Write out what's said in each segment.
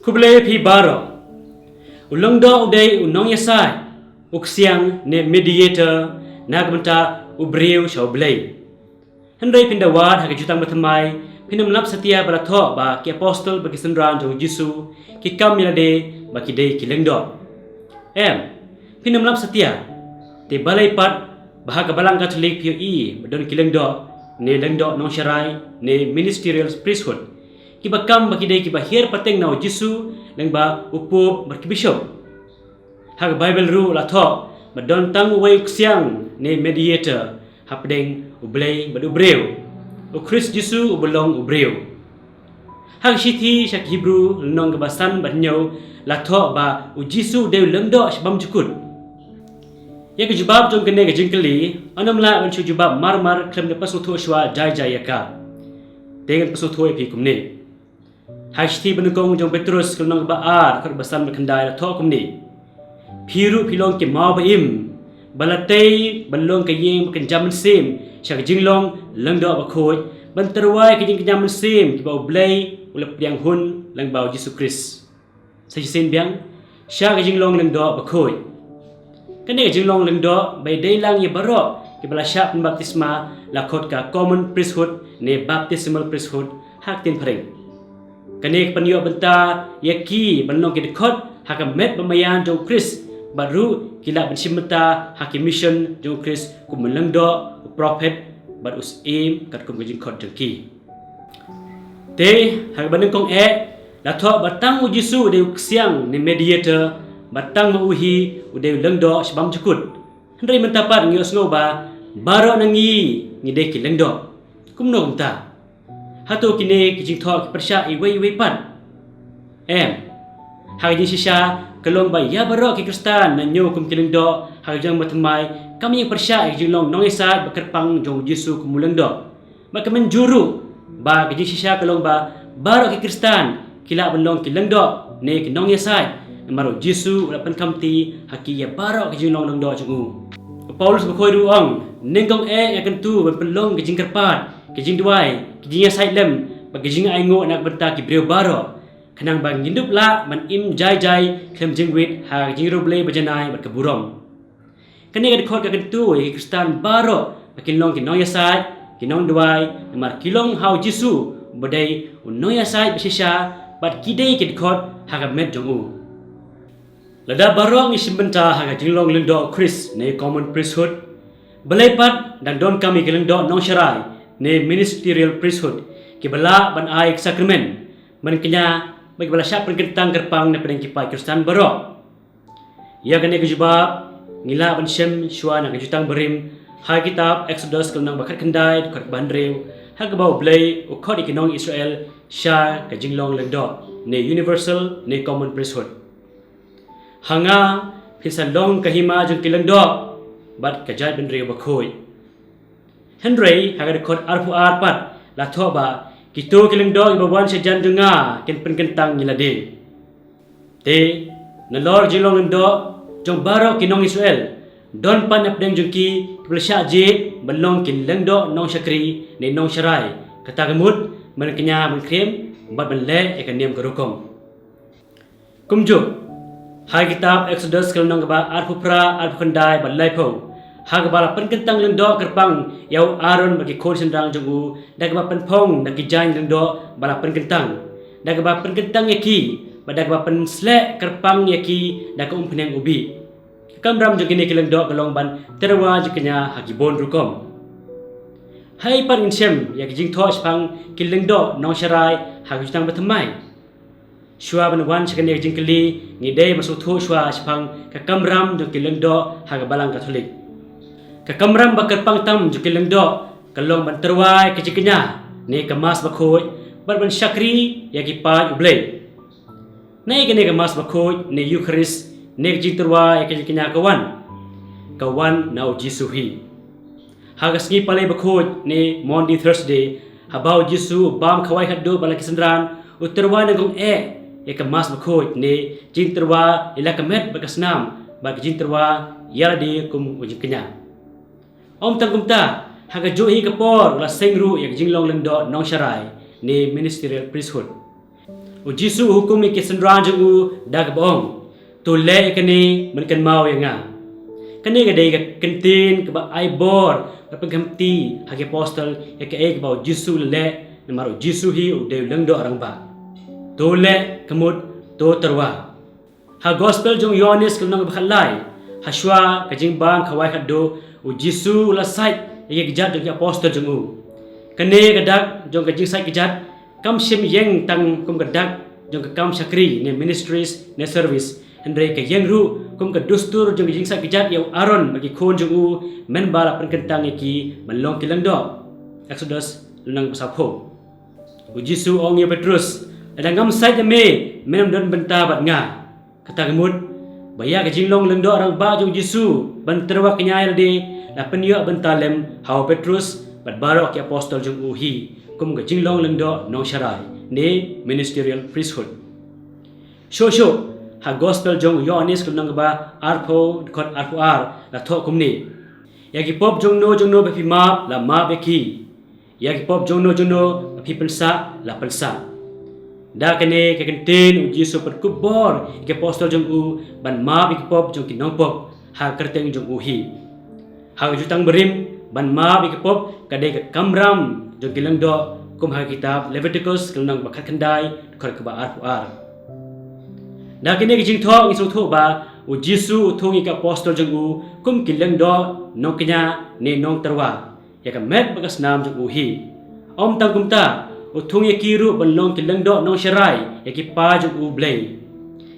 Kublai pi baro. Ulong do udai unong yasai. Uksiang ne mediator nagbenta ubriu shau blai. Hendai pindawat hak jutang bertemai pinam lap setia baratho ba ki apostol bagi sendran jong Yesu ki kam milade ba ki dei ki lengdo. Pinam lap setia te balai pat bahag balang Katolik POE badon ki lengdo ne lengdo nong syarai ne ministerial priesthood. Ki bakam bagi dei ki bahir pateng nau Yesu leng ba upup ber ki bishop. Hak Bible ru la tho badon tang wei uksiang ne mediator hapdeng ublei badubreu u Chris Yesu ubelong ubreu hak sithi syak Hebrew nong kebasan banyo la tho ba u Yesu deu lengdo sebam jukut ya ke jubab jong kene ke jingkeli anam la ban jubab marmar klem de pasu tho shwa jai jai ka dengan pasu tho pi kumne hak sithi benukong jong Petrus nong ba ar kar basan bekendai la tho kumne phiru philong ke mau ba im balatei balong ke yeng ken jam sim syak jinglong lengdo ba khoi ban terwai ke jing jam sim ki bau blai ulap piang hun lang bau Yesus Kris sai sin biang syak jinglong lengdo ba khoi kene jinglong lengdo bai dei lang ye baro ki bala syak baptisma la khot ka common priesthood ne baptismal priesthood hak tin phreng kene panyo benta yaki banong ke khot hak met bamayan jong Kris baru kila bensimeta hakim mission jong Kris kum lengdo prophet bad us im kat kum jing khot jengki te hak baneng kong la tho batang u Yesu de siang ne mediator batang uhi u de lengdo sebam jukut hendai mentapat ngios ngoba baro nangi ni de ki lengdo kum no ta hatu kine ki jing tho ki persya i wei pat hak jing sisa kelong ba ya baro ki Kristan na nyo kum kilengdo hak jang matemai kami yang persya jing long nong isat bakerpang jong Yesu kum lengdo ba kamen juru ba ki sisa kelong ba baro ki Kristan kila belong kilengdo ne ki nong isat maro Yesu la pen kamti haki ya baro ki jing long lengdo jungu Paulus bakoi ruang nengkong akan tu ban pelong ki jing kerpat ki jing duai ki jing isat lem ba ki jing aingo nak benta ki breu baro kenang bang hindup la man im jai jai kem jingwit ha jingro blei bajanai bat keburong kene ga khot ga kentu e Kristan baro makin long ki noya sai ki nong duai mar kilong hau Yesu bodai noya sai bisisa bat kidei ki khot ha ga met jongu lada barong isim benta ha ga jinglong lendo Chris ne common priesthood balai pat dan don kami ki lendo nong syarai ne ministerial priesthood ki bala ban ai sakramen man kenya bagi bala syak perkentang kerpang na pedang kipai Kristan baro ya kene ke jubab ngila ban syem shwa na kejutang berim ha kitab Exodus kelnang bakat kendai kat bandreu ha ke bau blai u khod ikinong Israel sya ke jinglong lengdo ne universal ne common priesthood hanga pisan long kahima jong kilengdo bat kajai bandreu bakhoi Henry ha ke khod arfu arpat la thoba Kito kilengdo ibawan sejan denga ken penkentang ngilade. Te nalor jilong lendo jong baro kinong Israel. Don pan apdeng jengki kebelsya jid belong kilengdo nong syakri ne nong syarai. Kata gemut menkenya menkrem bat benle ekan niam kerukom. Kumjuk. Hai kitab Exodus kelnong ba arfu pra arfu kendai balai po. Hak bala penkentang lengdo kerpang yau Aaron bagi khon sendang jongu dak ba penpong dak jain lengdo bala penkentang dak ba penkentang yaki badak ba pen slek kerpang yaki dak umpeneng ubi kamram jogine kelengdo kelong ban terwa jekenya hakibon rukom hai pan insem yak jing tho spang kilengdo nong syarai hak jutang batemai shwa ban wan sekene jing keli ngidei masuk tho shwa spang kakamram jog kilengdo hak balang Katolik Kakamram bakar pangtam jukileng do kalong ban terwai keciknya ne kemas bakhoi ban syakri yaki pa ublei ne kene kemas bakhoi ne Eucharist ne jing terwai keciknya kawan nau Jesuhi hagas ngi palai bakhoi ne Monday Thursday habau Jesu bam khawai haddo bala kisendran uterwai nagong ya kemas bakhoi ne jing terwai ila kemet bakasnam bag jing terwai yala di kum ujiknya Om tangkumta haga johi kapor la sengru yak jinglong lendo nong syarai ni ministerial priesthood. Jisu hukum ke sendran jeng dak bong. Tu le kene men kan mau yang nga. Kene ga dei ga kentin ke ba aibor ba penghamti hage apostle ya ke ek ba Jisu le namaro Jisu hi u de lengdo arang ba. Tu le kemut tu terwa. Ha gospel jong Yohanes kelong bakhalai. Ha shwa ka jing bang khawai khado u Jisu la sait ya gejat jong apostle jong u. Kene gadak jong ka jing sait gejat kam sim yeng tang kum gadak jong ka kam sakri ne ministries ne service Hendrai ke yang ru kum ke dustur jong jing sa kejat yau aron bagi kon jong u men bala penkentang iki melong kilang do. Exodus lunang pasal ko. Jisu ong ya Petrus ada ngam sai me menem don benta bat nga. Kata gemut baya ke jing long leng do orang ba jong Jisu ban terwa kenyai de la penyo bentalem hau Petrus bat barok ya apostol jong u hi kum ke jing long leng do nong syarai ne ministerial priesthood. Shosho ha gospel jong Yohanes kunang ba arpo kot arpo ar la tho kumni yagi pop jong no ba pi map la map beki yagi pop jong no ba pi pensa la pensa da kene ke kentin uji super kubor ke apostol jong u ban map ke pop jong kinong pop ha kerteng jong u hi ha jutang berim ban map ke pop kade ke kamram jong kilang do kum ha kitab Leviticus kunang ba khandai kot ke ba arpo ar. Dah kini kijing thok ngisung thok ba u Jisu thong ika apostol jeng u kum kilang do nong kenya ne nong terwa ya ka met bagas nam jeng u hi om tang kum ta u thong ya kiru ban long kilang do nong syarai ya ki pa jeng u blai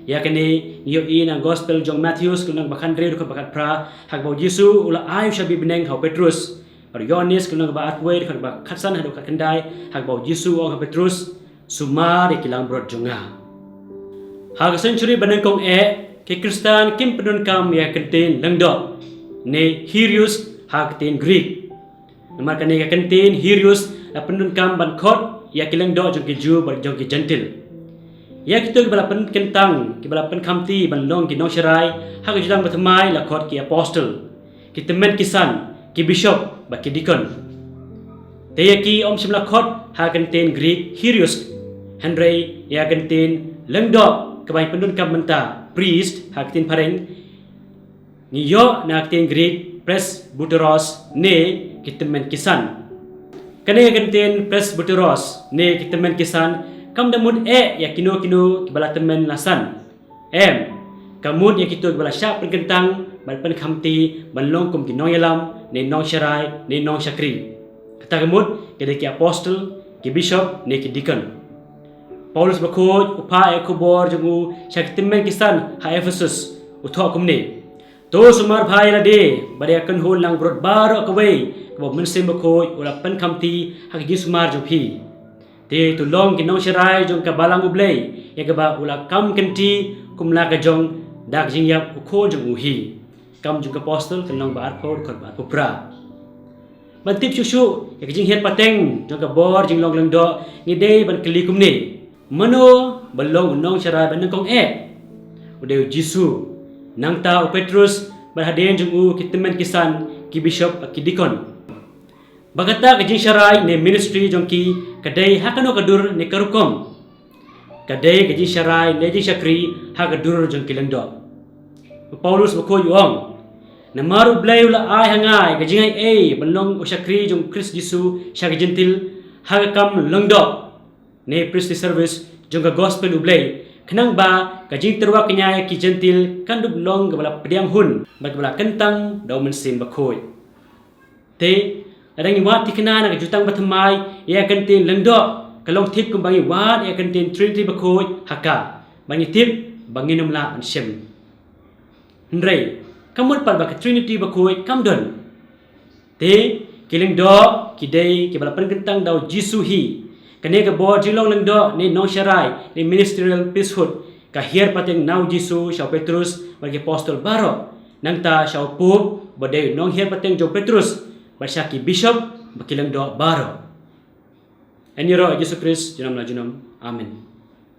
ya kini niyo in ang gospel jong Matthews kunang bakan re ko bakat pra hak ba Jisu ula ayu shabi beneng hau Petrus par Yohanes kunang ba atwe ko ba khatsan hadu kat kendai hak ba Jisu ong Petrus sumar kilang brod jonga. Hag century banengkong ke Kristen kim penun kam ya kentin lengdo ne Hirius hag tin Greek namar kane ka kentin Hirius la penun kam ban khot ya kilengdo jong ki Jew bar jong ki gentil ya kitu bala pen kentang ki bala pen khamti ban long ki nong syarai hag judang batmai la khot ki apostle ki temen kisan ki bishop ba ki deacon te ya ki om simla khot ha kentin Greek Hirius Henry ya kentin lengdo kebaik pendun kam menta priest haktin pareng niyo na haktin Greek presbyteros ne kitemen kisan kane kantin presbyteros ne kitemen kisan kam damud ya kino kibala temen lasan kamud ya kito kibala syak pergentang ban pen khamti ban long kum kinong yalam ne nong syarai ne nong syakri kata kamud kede ki apostle ki bishop ne ki deacon Paulus bakoj upa ekobor jungu syaktimen kisan ha Ephesus uthok kumni to sumar bhai la de bare kan hol lang brod baro kawai ko mensim bakoj ula pen khamti ha gi sumar jupi te tu long kinong syarai jong ka balang ublei ya ka ba ula kam kenti kumla ka jong dak jing yap ko jong uhi kam jong ka apostol kanong ba arpor kor ba popra bantip susu ya jing het pateng jong ka bor jing long lang do ni de ban kli kumni Mano balong nong syarai ban kong udah Jisu nang ta Petrus berhadian jeng u kitemen kisan ki bishop ki deacon bagata ke jing syarai ne ministry jong ki kadai hakano kadur ne karukom kadai ke jing syarai ne jing syakri hakadur jong kilendo Paulus bako yuang namaru blai ula ai hangai ke jing ai balong syakri jong Kris Jisu syak gentil hakam lengdo ne priestly service jong gospel ublay kenang ba kajing terwa kenyai ki gentil kandub long gabala pediang hun bagabala kentang daw mensin bakoy te adang iwat tikena na jutang batmai ya kentin lengdo kalong tip kumbangi wat ya kentin trinity bakoy haka bangi tip bangi numla ansem ndrei kamut par ba trinity bakoy kamdon te kiling do kidai kibala kentang daw Jisu hi kane ka bo jilong lang do ni nong syarai ni ministerial priesthood ka hier pateng nau Jisu Syau Petrus bagi apostol baro nang ta Syau pup bodai nong hier pateng jo Petrus basyaki bishop bakilang do baro aniro Yesus Kristus junam amen.